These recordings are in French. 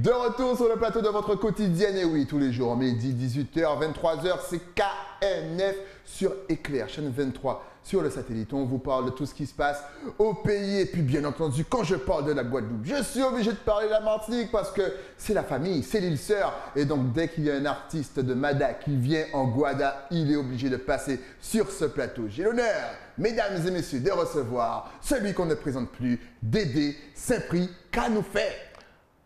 De retour sur le plateau de votre quotidienne, et oui, tous les jours, midi, 18h, 23h, c'est KNF sur Éclair, chaîne 23 sur le satellite. On vous parle de tout ce qui se passe au pays, et puis bien entendu, quand je parle de la Guadeloupe, je suis obligé de parler de la Martinique parce que c'est la famille, c'est l'île sœur. Et donc, dès qu'il y a un artiste de Mada qui vient en Guada, il est obligé de passer sur ce plateau. J'ai l'honneur, mesdames et messieurs, de recevoir celui qu'on ne présente plus, Dédé Saint-Prix Canoufet.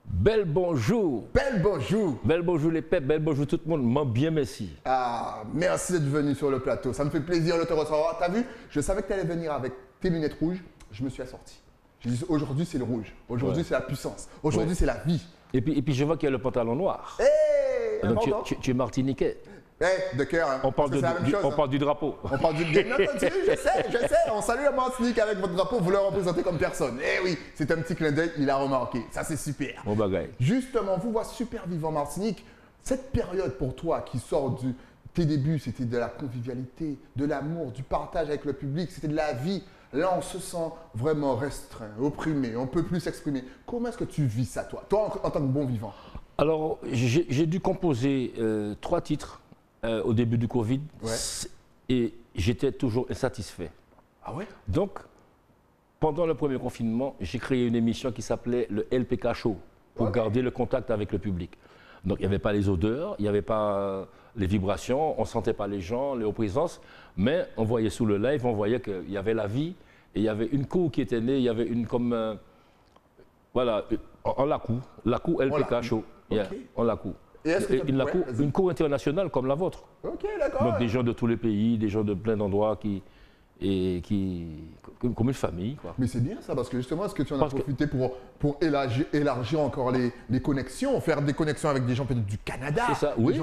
Bel bonjour. Bel bonjour. Bel bonjour les peps, bel bonjour tout le monde. M'en bien merci. Ah, merci d'être venu sur le plateau. Ça me fait plaisir de te recevoir. T'as vu, je savais que tu allais venir avec tes lunettes rouges. Je me suis assorti. J'ai dit, aujourd'hui, c'est le rouge. Aujourd'hui, c'est la puissance. Aujourd'hui, c'est la vie. Et puis je vois qu'il y a le pantalon noir. Hey, donc tu es martiniquais. Hey, de cœur. Hein. On parle du drapeau. On parle du bien entendu, je sais. On salue la Martinique avec votre drapeau. Vous le représentez comme personne. Eh oui, c'est un petit clin d'œil. Il a remarqué. Ça, c'est super. Bon bagaille. Justement, vous voit super vivant Martinique. Cette période pour toi qui sort de tes débuts, c'était de la convivialité, de l'amour, du partage avec le public, c'était de la vie. Là, on se sent vraiment restreint, opprimé, on ne peut plus s'exprimer. Comment est-ce que tu vis ça, toi en tant que bon vivant? Alors, j'ai dû composer 3 titres au début du Covid, et j'étais toujours insatisfait. Ah ouais? Donc, pendant le premier confinement, j'ai créé une émission qui s'appelait le LPK Show, pour garder le contact avec le public. Donc, il n'y avait pas les odeurs, il n'y avait pas les vibrations, on ne sentait pas les gens, les présences, mais on voyait sous le live, on voyait qu'il y avait la vie, et il y avait une cour qui était née, il y avait une comme... voilà, en Lakou LPK Show, en Lakou. Une cour internationale comme la vôtre. Ok, d'accord. Donc des gens de tous les pays, des gens de plein d'endroits comme une famille, quoi. Mais c'est bien ça, parce que justement, est-ce que tu en as profité pour élargir encore les connexions, faire des connexions avec des gens peut-être du Canada? C'est ça, oui.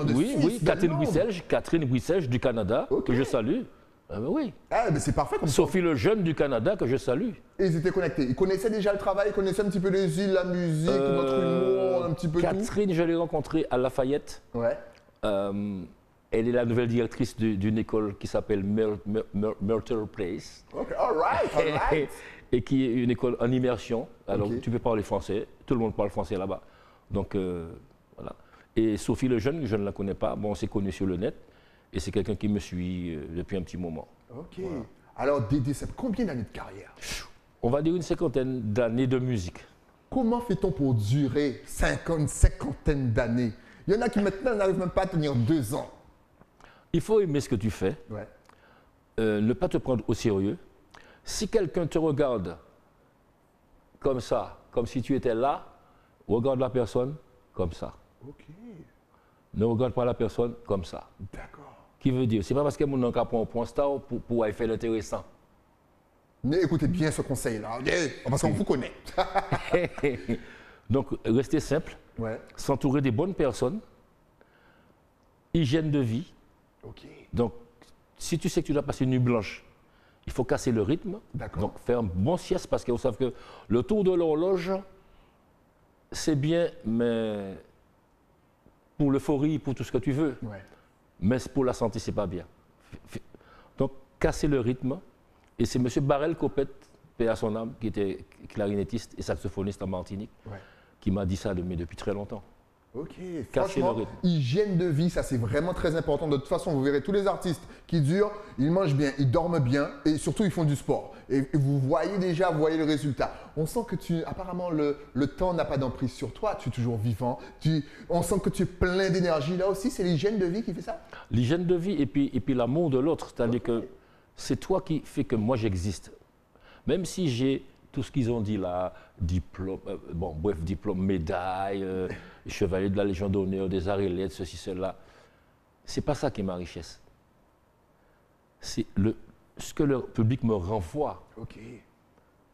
Catherine Brisselge du Canada, que je salue. Oui. Ah, mais c'est parfait comme ça. Sophie Lejeune du Canada, que je salue. Et ils étaient connectés. Ils connaissaient déjà le travail, ils connaissaient un petit peu les îles, la musique, notre humour, un petit peu Catherine, je l'ai rencontrée à Lafayette. Ouais. Elle est la nouvelle directrice d'une école qui s'appelle Myrtle Place. Ok, all right. Et qui est une école en immersion. Alors, tu peux parler français. Tout le monde parle français là-bas. Donc, voilà. Et Sophie Lejeune, je ne la connais pas. Bon, on s'est connus sur le net. Et c'est quelqu'un qui me suit depuis un petit moment. Ok. Voilà. Alors, Dédé, c'est combien d'années de carrière? On va dire une 50aine d'années de musique. Comment fait-on pour durer 50aine d'années? Il y en a qui maintenant n'arrivent même pas à tenir 2 ans. Il faut aimer ce que tu fais. Ouais. Ne pas te prendre au sérieux. Si quelqu'un te regarde comme ça, comme si tu étais là, regarde la personne comme ça. Ok. Ne regarde pas la personne comme ça. D'accord. Qui veut dire, c'est pas parce que mon nom prend un point star pour aller faire l'intéressant. Mais écoutez bien ce conseil-là, parce qu'on vous connaît. Donc, restez simple, s'entourer des bonnes personnes, hygiène de vie. Ok. Donc, si tu sais que tu dois passer une nuit blanche, il faut casser le rythme. Donc, faire un bon sieste, parce qu'ils savent que le tour de l'horloge, c'est bien, mais pour l'euphorie, pour tout ce que tu veux. Mais pour la santé, c'est pas bien. Donc, casser le rythme. Et c'est M. Barel Copette, paix à son âme, qui était clarinettiste et saxophoniste en Martinique, qui m'a dit ça depuis très longtemps. Ok, casser franchement, le rythme. Hygiène de vie, ça c'est vraiment très important. De toute façon, vous verrez tous les artistes qui durent, ils mangent bien, ils dorment bien et surtout ils font du sport. Et vous voyez le résultat. On sent que apparemment le temps n'a pas d'emprise sur toi, tu es toujours vivant. On sent que tu es plein d'énergie. Là aussi, c'est l'hygiène de vie qui fait ça? L'hygiène de vie et puis l'amour de l'autre. C'est-à-dire que c'est toi qui fais que moi j'existe. Même si j'ai tout ce qu'ils ont dit là, diplôme, diplôme, médaille, chevalier de la Légion d'honneur, des arts et lettres, ceci, cela. C'est pas ça qui est ma richesse. C'est ce que le public me renvoie. Ok.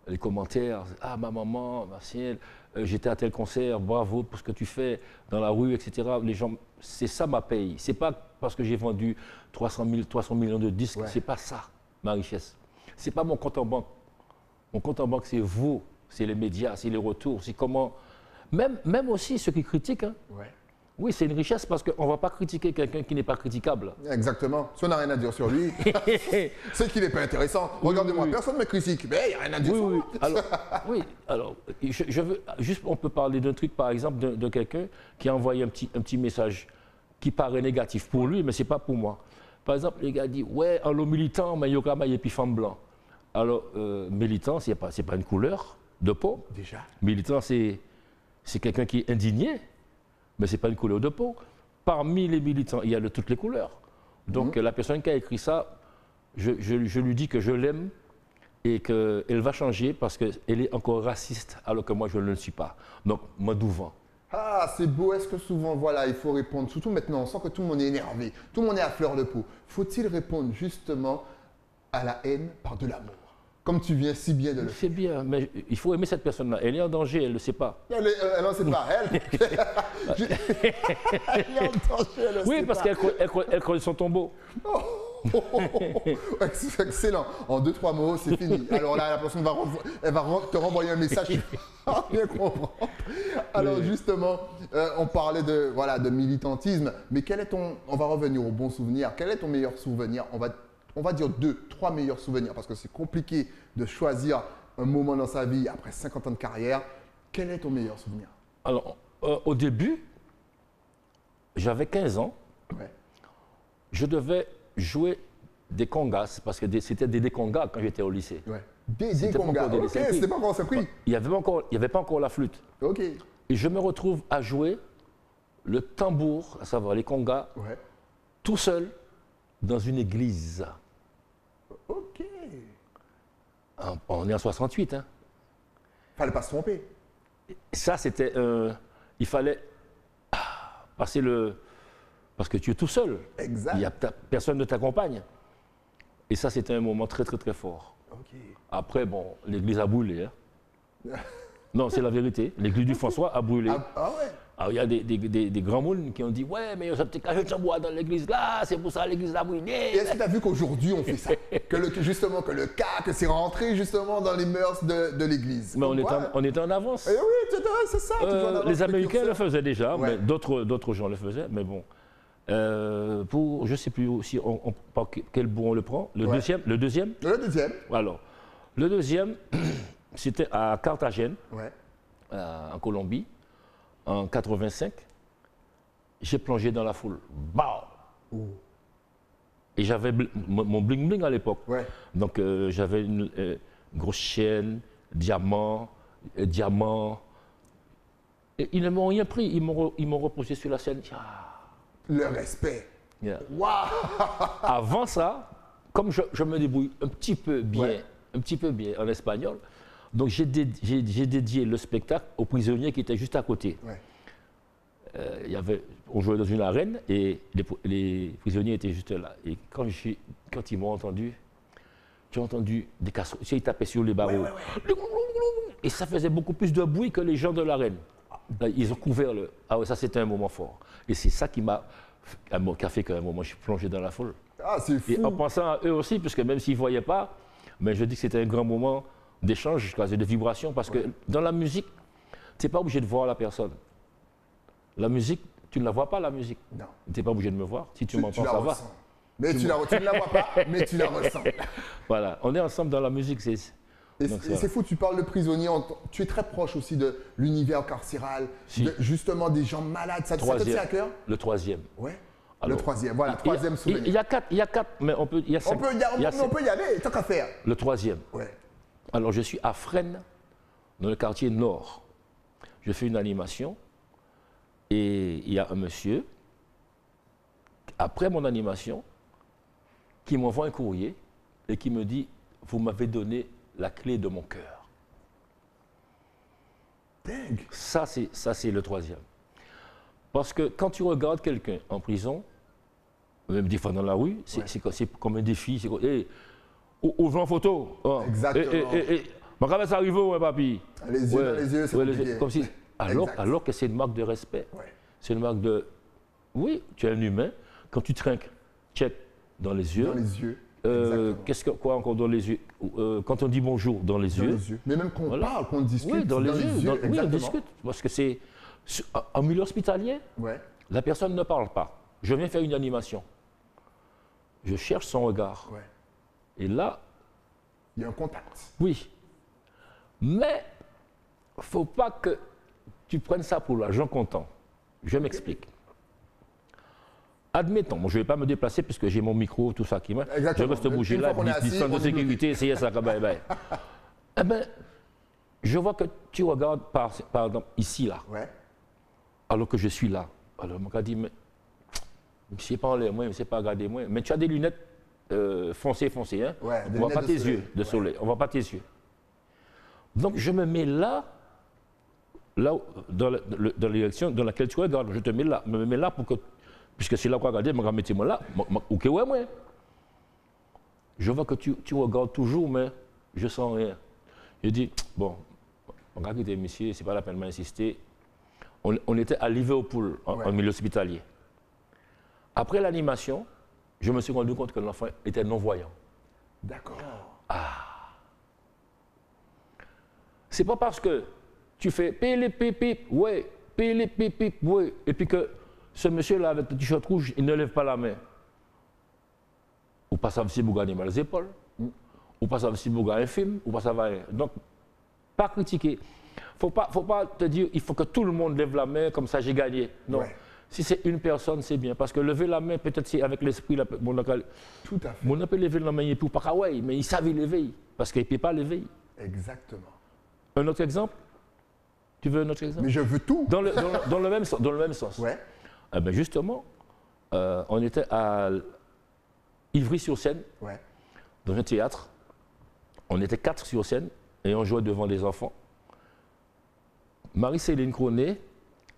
Les commentaires, ah ma maman, ma ciel, j'étais à tel concert, bravo pour ce que tu fais dans la rue, etc. Les gens, c'est ça ma paye. C'est pas parce que j'ai vendu 300 millions de disques, c'est pas ça ma richesse. C'est pas mon compte en banque. Mon compte en banque, c'est vous, c'est les médias, c'est les retours, c'est comment. Même aussi ceux qui critiquent, Oui, c'est une richesse parce qu'on ne va pas critiquer quelqu'un qui n'est pas critiquable. Exactement. Si on n'a rien à dire sur lui, c'est qu'il n'est pas intéressant. Regardez-moi, personne ne me critique, mais il n'y a rien à dire sur moi. Alors, je veux, juste, on peut parler d'un truc, par exemple, de quelqu'un qui a envoyé un petit message qui paraît négatif pour lui, mais ce n'est pas pour moi. Par exemple, le gars dit, ouais, en le militant, mais il y a et puis femme blanc. Alors, militant, ce n'est pas une couleur de peau. Déjà. Militant, c'est quelqu'un qui est indigné, mais ce n'est pas une couleur de peau. Parmi les militants, il y a de toutes les couleurs. Donc, la personne qui a écrit ça, je lui dis que je l'aime et qu'elle va changer parce qu'elle est encore raciste, alors que moi, je ne le suis pas. Donc, Madouvent. Ah, c'est beau. Est-ce que souvent, voilà, il faut répondre, surtout maintenant, on sent que tout le monde est énervé, tout le monde est à fleur de peau. Faut-il répondre justement à la haine par de l'amour? Comme tu viens si bien de le faire. C'est bien, mais il faut aimer cette personne-là. Elle est en danger, elle ne le sait pas. Elle n'en sait pas, elle. Elle est en danger, elle ne sait pas. Oui, parce qu'elle creuse son tombeau. Excellent. En 2-3 mots, c'est fini. Alors là, la personne va te renvoyer un message. Tu vas bien comprendre. Alors justement, on parlait de militantisme, mais on va revenir au bon souvenir. Quel est ton meilleur souvenir? On va dire 2-3 meilleurs souvenirs parce que c'est compliqué de choisir un moment dans sa vie après 50 ans de carrière. Quel est ton meilleur souvenir? Alors, au début, j'avais 15 ans. Ouais. Je devais jouer des congas parce que c'était des congas quand j'étais au lycée. Ouais. Des congas. Ok, c'était pas encore ça, oui. Il n'y avait pas encore la flûte. Ok. Et je me retrouve à jouer le tambour, à savoir les congas, tout seul dans une église. Ok. On est en 68. Hein. Fallait pas se tromper. Ça, c'était. Il fallait passer le. Parce que tu es tout seul. Exact. Personne ne t'accompagne. Et ça, c'était un moment très, très, très fort. Ok. Après, bon, l'église a brûlé. Hein. Non, c'est la vérité. L'église du François a brûlé. Ah ouais. Alors, il y a des grands moules qui ont dit, ouais, mais ça peut-être caché de bois dans l'église là, c'est pour ça l'église a brûlé. Et est-ce que tu as vu qu'aujourd'hui on fait ça? que c'est rentré justement dans les mœurs de l'église? Mais on était en avance. Et oui, c'est ça. Les Américains le faisaient déjà, mais d'autres gens le faisaient, mais bon. Je ne sais plus si par quel bout on le prend. Le deuxième. Le deuxième. Alors, le deuxième, c'était à Carthagène, en Colombie. En 85, j'ai plongé dans la foule. Bah! Et j'avais mon bling-bling à l'époque. Ouais. Donc j'avais une grosse chaîne, diamant. Et ils ne m'ont rien pris. Ils m'ont reposé sur la scène. Le respect. Yeah. Wow. Avant ça, comme je me débrouille un petit peu bien en espagnol, donc j'ai dédié le spectacle aux prisonniers qui étaient juste à côté. Ouais. On jouait dans une arène et les prisonniers étaient juste là. Et quand ils m'ont entendu, j'ai entendu des casseroles. Ils tapaient sur les barreaux. Et ça faisait beaucoup plus de bruit que les gens de l'arène. Ils ont couvert le... Ah ouais, ça c'était un moment fort. Et c'est ça qui a fait qu'à un moment je suis plongé dans la foule. Ah, c'est fou. Et en pensant à eux aussi, puisque même s'ils ne voyaient pas, mais je dis que c'était un grand moment d'échange, de vibration, parce que dans la musique, tu n'es pas obligé de voir la personne. La musique, tu ne la vois pas, la musique. Non. Tu n'es pas obligé de me voir. Si tu m'entends, ça va. Mais tu ne la vois pas, mais tu la ressens. Voilà, on est ensemble dans la musique. Et c'est fou, tu parles de prisonniers, tu es très proche aussi de l'univers carcéral, justement des gens malades. Ça te tient à cœur? Le troisième. Ouais. Alors, le troisième, voilà, troisième souvenir. Il y a quatre, mais il y a cinq. On peut y aller, tant qu'à faire. Le troisième. Ouais. Alors, je suis à Fresnes, dans le quartier nord. Je fais une animation et il y a un monsieur, après mon animation, qui m'envoie un courrier et qui me dit « Vous m'avez donné la clé de mon cœur. » Dingue. Ça, c'est le troisième. Parce que quand tu regardes quelqu'un en prison, même des fois dans la rue, c'est comme un défi. C'est comme, ouvre en photo. Oh. Exactement. Ma ça arrive, ouais, papy. Les yeux dans les yeux, c'est compliqué. Comme si, alors que c'est une marque de respect. Ouais. C'est une marque de... Oui, tu es un humain. Quand tu trinques, check dans les yeux. Dans les yeux. Quoi encore dans les yeux? Quand on dit bonjour, dans les yeux. Mais même qu'on parle, qu'on discute. Oui, dans les yeux. Oui, on discute. Parce que c'est... En milieu hospitalier, La personne ne parle pas. Je viens faire une animation. Je cherche son regard. Ouais. Et là... Il y a un contact. Oui. Mais, il ne faut pas que tu prennes ça pour l'argent comptant. Je m'explique. Admettons, je ne vais pas me déplacer puisque j'ai mon micro, tout ça qui m'a... Je reste bougé là, distance de sécurité, c'est ça. Eh bien, je vois que tu regardes par exemple ici, là. Ouais. Alors que je suis là. Alors, mon gars dit, mais je ne sais pas en l'air, moi, je ne sais pas regarder moi. Mais tu as des lunettes foncées, hein? Ouais, on ne voit pas tes yeux de soleil. On ne voit pas tes yeux. Donc, je me mets là dans la direction dans laquelle tu regardes. Je te mets là, me mets là pour que, puisque c'est là qu'on regarde, je mettez-moi là. Ok, ouais, moi. Je vois que tu regardes toujours, mais je sens rien. Je dis, bon, regardez, monsieur, c'est pas la peine de m'insister. On était à Liverpool, en milieu hospitalier. Après l'animation, je me suis rendu compte que l'enfant était non-voyant. D'accord. Ah. C'est pas parce que tu fais pip, ouais, pip, ouais, et puis que ce monsieur-là avec le t-shirt rouge, il ne lève pas la main. Ou pas savoir si vous gagnez mal les épaules, ou pas savoir si vous gagnez un film, ou pas savoir rien. Donc, pas critiquer. Faut pas te dire, il faut que tout le monde lève la main, comme ça j'ai gagné. Non. Ouais. Si c'est une personne, c'est bien. Parce que lever la main, peut-être c'est avec l'esprit. Tout à fait. On peut lever la main pour pas ouais, mais il savait lever. Parce qu'il ne peut pas lever. Exactement. Un autre exemple? Tu veux un autre exemple? Mais je veux tout. Dans le même sens. Ouais. Eh ben justement, on était à Ivry-sur-Seine, dans un théâtre. On était 4 sur scène et on jouait devant des enfants. Marie-Céline Cronet,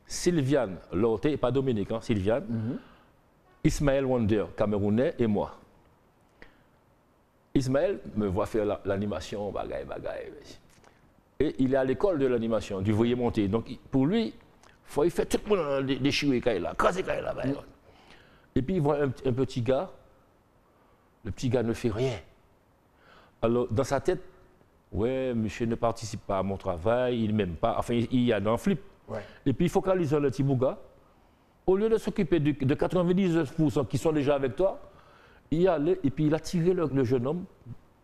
Sylviane Lorté, pas Dominique, hein, Sylviane, Ismaël Wonder, Camerounais, et moi. Ismaël me voit faire l'animation, bagaille. Et il est à l'école de l'animation, du voyer monter. Donc pour lui, il fait tout le monde déchirer, là, craser, là. Et puis il voit un petit gars, le petit gars ne fait rien. Alors dans sa tête, ouais, monsieur ne participe pas à mon travail, il ne m'aime pas, enfin il y a un flip. Ouais. Et puis il focalise le petit bouga. Au lieu de s'occuper de 99% qui sont déjà avec toi, il allait et puis il a tiré le jeune homme,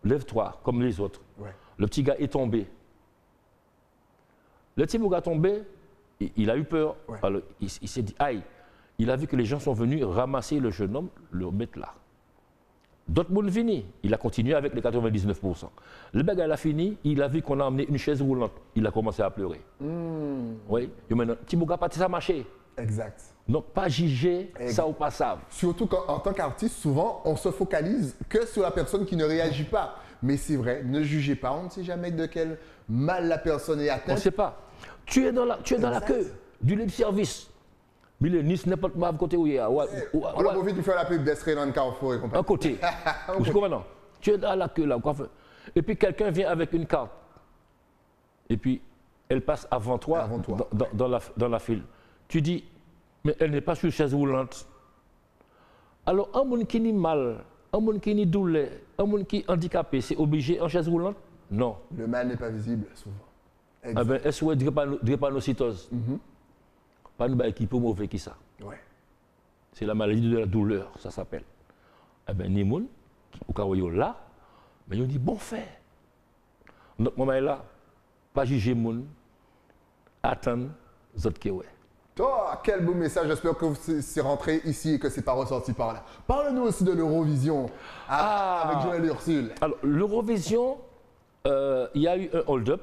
lève-toi, comme les autres. Ouais. Le petit gars est tombé. Le petit bouga tombé, il a eu peur. Ouais. Alors il s'est dit, aïe, il a vu que les gens sont venus ramasser le jeune homme, le mettre là. D'autres monde fini, il a continué avec les 99%. Le bagage il a fini, il a vu qu'on a amené une chaise roulante, il a commencé à pleurer. Oui, et maintenant, petit bouga parti ça marcher. Exact. Donc pas juger ça ou pas ça. Surtout qu'en tant qu'artiste, souvent, on se focalise que sur la personne qui ne réagit pas. Mais c'est vrai, ne jugez pas, on ne sait jamais de quel mal la personne est atteinte. On ne sait pas. Tu es dans la queue du libre service. Mais le Nice n'importe quoi côté où il y a. On a envie de faire la pub d'Estrée dans le Carrefour et compagnie. Un côté. Tu es dans la queue là. Et puis quelqu'un vient avec une carte. Et puis elle passe avant toi, dans la file. Tu dis, mais elle n'est pas sur chaise roulante. Alors un monde qui est mal, un monde qui est douleur, un monde qui est handicapé, c'est obligé en chaise roulante? Non. Le mal n'est pas visible souvent. Ah ben, est-ce que drépanocytose? Pas une équipe mauvais qui ça. Ouais. C'est la maladie de la douleur, ça s'appelle. Eh bien, ni moun, au cas où il est là, mais il dit bon fait. Donc, moi, là, pas juger moun, attendre, autres qui ouais. Oh, quel beau message, j'espère que c'est rentré ici et que c'est pas ressorti par là. Parle-nous aussi de l'Eurovision avec Joël Ursule. Alors, l'Eurovision, il y a eu un hold-up,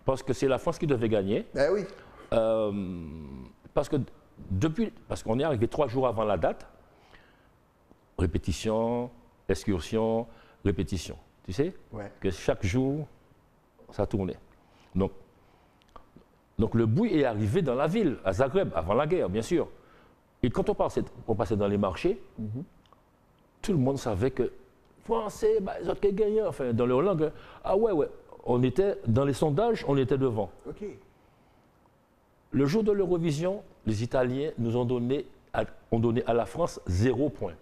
parce que c'est la France qui devait gagner. Eh oui. Parce qu'on est arrivé 3 jours avant la date, répétition, excursion, répétition. Tu sais que chaque jour, ça tournait. Donc le bruit est arrivé dans la ville, à Zagreb, avant la guerre, bien sûr. Et quand on passait dans les marchés, tout le monde savait que Français, les autres qui gagnaient, enfin, dans leur langue, on était, dans les sondages, on était devant. Okay. Le jour de l'Eurovision, les Italiens nous ont donné à la France 0 point.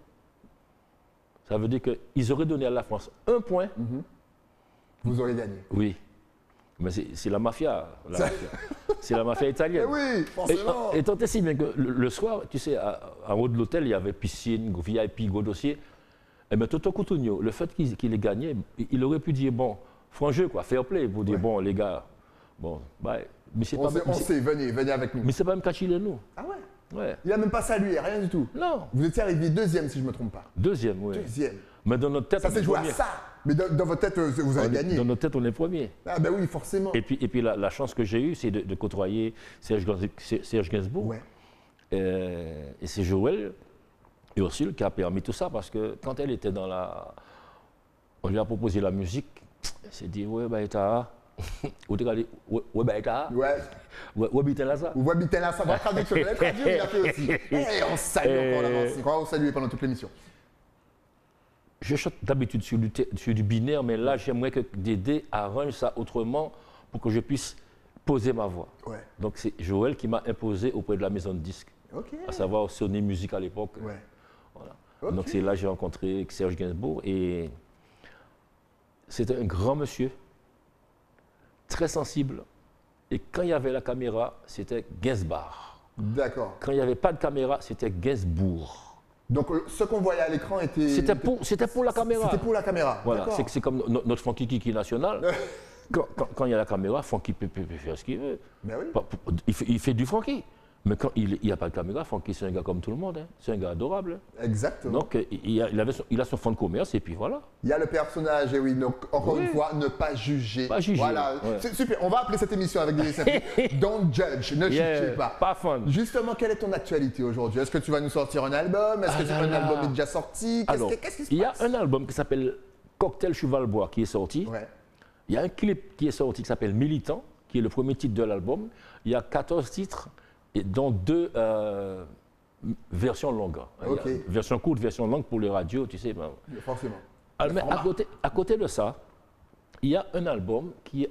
Ça veut dire qu'ils auraient donné à la France 1 point. Vous auriez gagné. Oui. Mais c'est la mafia. C'est la mafia italienne. Oui, forcément. Et tant et si bien que le soir, tu sais, en haut de l'hôtel, il y avait piscine, VIP, gros dossier. Et bien, Toto Cutugno, le fait qu'il ait gagné, il aurait pu dire, bon, franc jeu, quoi, fair play, pour dire, bon, les gars, bon, bah, mais c'est pas... On sait, venez avec nous. Mais c'est pas même Cachile, nous. Ah ouais? Ouais. Il n'a même pas salué, rien du tout. Non. Vous étiez arrivé deuxième, si je ne me trompe pas. Deuxième, oui. Deuxième. Mais dans notre tête, ça s'est joué à ça. Mais dans votre tête, vous avez gagné. Dans notre tête, on est premier. Ah ben oui, forcément. Et puis la chance que j'ai eue, c'est de côtoyer Serge Gainsbourg. Ouais. Et c'est Joël et Ursule qui a permis tout ça, parce que quand elle était dans la... On lui a proposé la musique, elle s'est dit, ouais, bah, t'as... Ou t'as dit, ouais, bah, t'as... Ouais. Ouais, bah, t'as ça. Ouais, bah, t'as ça. Votre traduction, elle traduit, il a fait aussi. Et on salue encore l'avance. On va vous saluer pendant toute l'émission. Je chante d'habitude sur du binaire, mais là, j'aimerais que Dédé arrange ça autrement pour que je puisse poser ma voix. Ouais. Donc, c'est Joël qui m'a imposé auprès de la maison de disques, à savoir Sony Music à l'époque. Ouais. Voilà. Okay. Donc, c'est là que j'ai rencontré Serge Gainsbourg et c'était un grand monsieur, très sensible. Et quand il y avait la caméra, c'était Gainsbar. D'accord. Quand il n'y avait pas de caméra, c'était Gainsbourg. Donc, ce qu'on voyait à l'écran était... C'était pour la caméra. C'était pour la caméra. Voilà, c'est comme notre Funky Kiki national. Quand il y a la caméra, Funky peut faire ce qu'il veut. Mais oui. Il fait du Funky. Mais quand il n'y a pas de caméra, Funky, c'est un gars comme tout le monde. Hein. C'est un gars adorable. Hein. Exactement. Donc, il a son fonds de commerce et puis voilà. Il y a le personnage, et oui, donc encore une fois, ne pas juger. Pas juger. Voilà, c'est super. On va appeler cette émission avec des simples. Don't judge, ne jugez pas. Pas fun. Justement, quelle est ton actualité aujourd'hui? Est-ce que tu vas nous sortir un album? Est-ce que un album est déjà sorti? Alors, qu'est-ce qui se passe? Il y a un album qui s'appelle Cocktail Cheval-Bois qui est sorti. Ouais. Il y a un clip qui est sorti qui s'appelle Militant, qui est le premier titre de l'album. Il y a 14 titres, et dont 2 versions longues. Okay. Version courte, version longue pour les radios, tu sais. Ben. Forcément. Alors, mais à côté de ça, il y a un album qui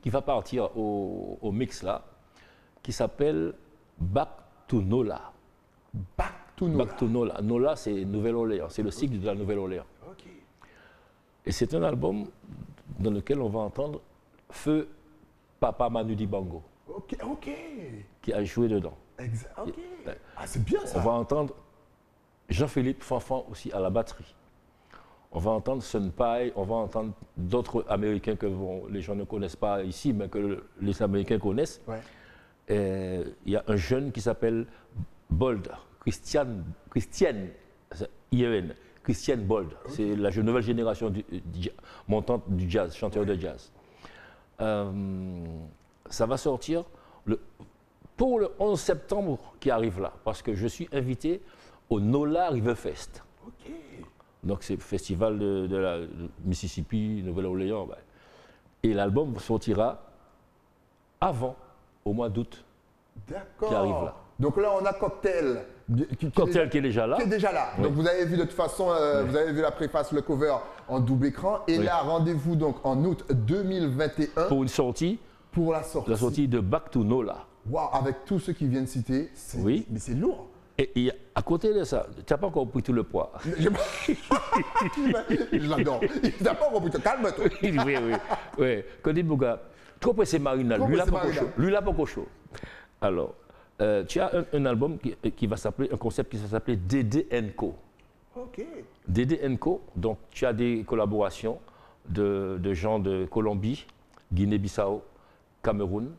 va partir au mix là, qui s'appelle Back to Nola. Back to Nola. Back to Nola. Nola, c'est Nouvelle-Orléans, c'est le cycle de la Nouvelle-Orléans. Okay. Et c'est un album dans lequel on va entendre Feu Papa Manu Dibango. Ok. Qui a joué dedans. Exact. Ok. Ah, c'est bien ça. On va entendre Jean-Philippe Fanfan aussi à la batterie. On va entendre Sun Pai, on va entendre d'autres Américains que les gens ne connaissent pas ici, mais que les Américains connaissent. Ouais. Il y a un jeune qui s'appelle Bold, Christiane IEN, Christiane Bold. Okay. C'est la nouvelle génération montante du jazz, chanteur de jazz. Ça va sortir pour le 11 septembre qui arrive là, parce que je suis invité au NOLA Riverfest. Ok. Donc c'est le festival de Mississippi, Nouvelle-Orléans. Ben. Et l'album sortira avant, au mois d'août, qui arrive là. Donc là, on a Cocktail. Qui est déjà là. Qui est déjà là. Oui. Donc vous avez vu de toute façon, vous avez vu la préface, le cover en double écran. Et là, rendez-vous donc en août 2021. Pour une sortie. Pour la sortie. La sortie de Back to Nola. Waouh, avec tous ceux qui viennent citer. Oui. Mais c'est lourd. Et à côté de ça, tu n'as pas encore pris tout le poids. Je l'adore. Tu n'as pas encore pris tout. Calme-toi. Oui. Quand dit Bouga, trop pressé Marina, lui là pas chaud. Alors, tu as un album qui va s'appeler, un concept qui va s'appeler Dédé & Co. Ok. Dédé & Co. Donc, tu as des collaborations de gens de Colombie, Guinée-Bissau, Cameroun,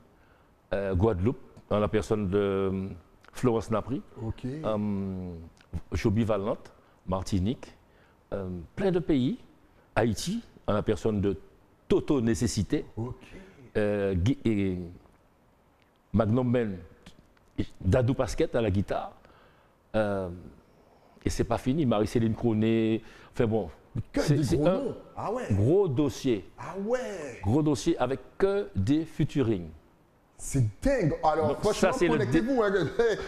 Guadeloupe, en la personne de Florence Napri, Joby Valente, Martinique, plein de pays, Haïti, en la personne de Toto Nécessité, et Magnum Ben, Dadou Pasquette à la guitare, et c'est pas fini, Marie-Céline Cronet, enfin bon, c'est un gros dossier. Ah ouais. Gros dossier avec que des featuring. C'est dingue. Alors, donc, franchement, connectez-vous. Hein.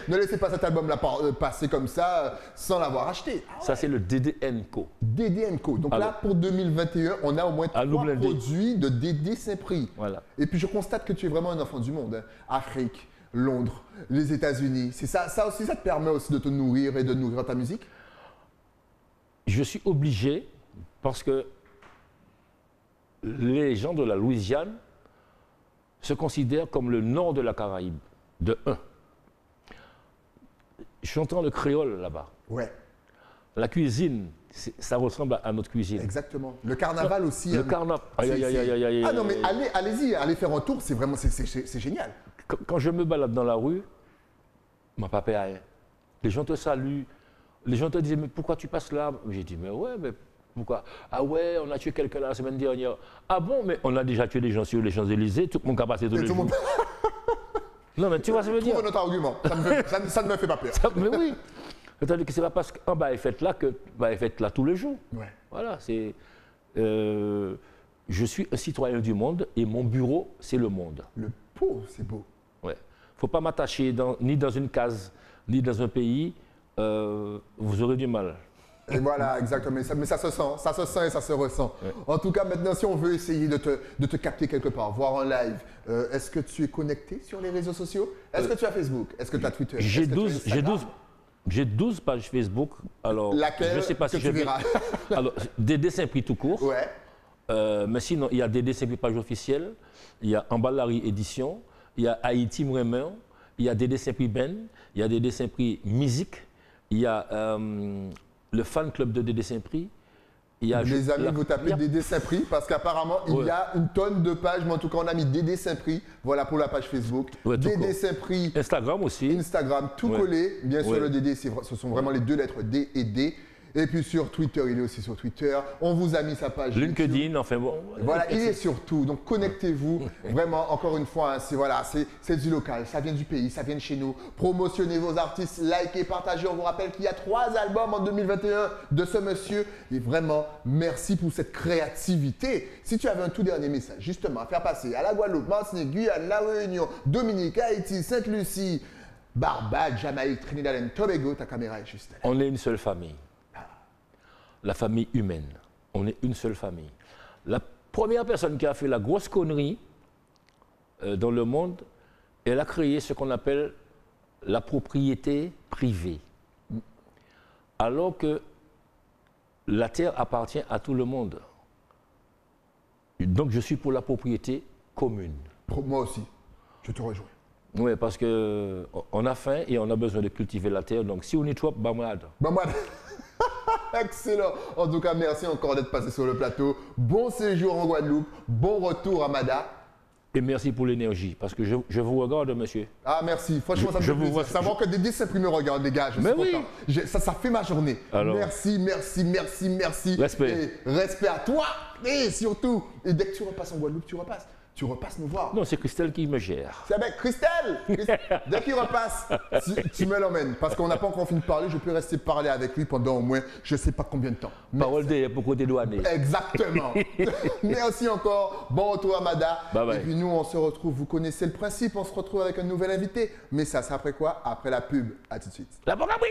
Ne laissez pas cet album-là passer comme ça sans l'avoir acheté. Ah ouais. Ça, c'est le Dédé & Co. Dédé & Co. Donc là, pour 2021, on a au moins 3 produits de Dédé Saint-Prix. Voilà. Et puis, je constate que tu es vraiment un enfant du monde. Hein. Afrique, Londres, les États-Unis. C'est ça, ça aussi, ça te permet aussi de te nourrir et de nourrir ta musique? Je suis obligé parce que les gens de la Louisiane se considère comme le nord de la Caraïbe, de 1. J'entends le créole là-bas. Ouais. La cuisine, ça ressemble à notre cuisine. Exactement. Le carnaval aussi. Le carnaval. Ah non, mais allez-y, allez faire un tour, c'est vraiment, c'est génial. Quand je me balade dans la rue, mon papa a rien. Les gens te saluent. Les gens te disent, mais pourquoi tu passes là? J'ai dit, mais ouais, mais pourquoi? Ah ouais, on a tué quelqu'un la semaine dernière. Ah bon, mais on a déjà tué des gens sur les Champs-Élysées, tout le monde a passé tous les jours. Non, mais tu vois ce que je veux dire? Trouve notre argument, ça ne me fait pas peur. Mais oui. C'est-à-dire que c'est pas parce qu'un est fait là que est fait là tous les jours. Ouais. Voilà, c'est. Je suis un citoyen du monde et mon bureau, c'est le monde. Le pot, c'est beau. Ouais. Faut pas m'attacher ni dans une case, ni dans un pays. Vous aurez du mal. Et voilà, exactement. Mais ça se sent et ça se ressent. Ouais. En tout cas, maintenant, si on veut essayer de te capter quelque part, voir en live, est-ce que tu es connecté sur les réseaux sociaux? Est-ce que tu as Facebook? Est-ce que tu as Twitter? J'ai 12 pages Facebook. Alors, laquelle je sais pas que si tu verras? Alors, Dédé Saint-Prix tout court. Ouais. Mais sinon, il y a Dédé Saint-Prix page officielle, il y a Ambalari édition, il y a Haïti Mouremen, il y a Dédé Saint-Prix Ben, il y a Dédé Saint-Prix musique, il y a le fan club de Dédé Saint-Prix. Les amis, vous tapez Dédé Saint-Prix parce qu'apparemment, il y a une tonne de pages, mais en tout cas, on a mis Dédé Saint-Prix, voilà pour la page Facebook. Ouais, Dédé Saint-Prix. Instagram aussi. Instagram, tout collé. Bien sûr, le Dédé, ce sont vraiment les deux lettres D et D. Et puis sur Twitter, il est aussi sur Twitter. On vous a mis sa page LinkedIn, YouTube. enfin bon. Voilà, il est sur tout. Donc connectez-vous. Vraiment, encore une fois, hein, c'est du local, ça vient du pays, ça vient de chez nous. Promotionnez vos artistes, likez, partagez. On vous rappelle qu'il y a 3 albums en 2021 de ce monsieur. Et vraiment, merci pour cette créativité. Si tu avais un tout dernier message, justement, à faire passer à la Guadeloupe, Martinique, Guyane, La Réunion, Dominique, Haïti, Sainte-Lucie, Barbade, Jamaïque, Trinidad et Tobago, ta caméra est juste là. On est une seule famille. La famille humaine. On est une seule famille. La première personne qui a fait la grosse connerie dans le monde, elle a créé ce qu'on appelle la propriété privée. Alors que la terre appartient à tout le monde. Donc je suis pour la propriété commune. Moi aussi, je te rejoins. Oui, parce qu'on a faim et on a besoin de cultiver la terre. Donc si on y trop, bah moi. Excellent. En tout cas, merci encore d'être passé sur le plateau. Bon séjour en Guadeloupe. Bon retour à Mada. Et merci pour l'énergie, parce que je vous regarde, monsieur. Ah, merci. Franchement, ça me fait plaisir. Savoir que Dédé Saint-Prix me regarde, les gars. Je suis content. Ça fait ma journée. Alors, merci. Respect. Et respect à toi. Et surtout, et dès que tu repasses en Guadeloupe, tu repasses nous voir. Non, c'est Christelle qui me gère. C'est avec Christelle. Dès qu'il repasse, tu me l'emmènes. Parce qu'on n'a pas encore fini de parler, je peux rester parler avec lui pendant au moins je ne sais pas combien de temps. Parole des pour côté douanier. Exactement. Merci encore. Bon retour à Mada. Bye bye. Et puis nous, on se retrouve. Vous connaissez le principe. On se retrouve avec un nouvel invité. Mais ça, c'est après quoi? Après la pub. À tout de suite. La bonne abri.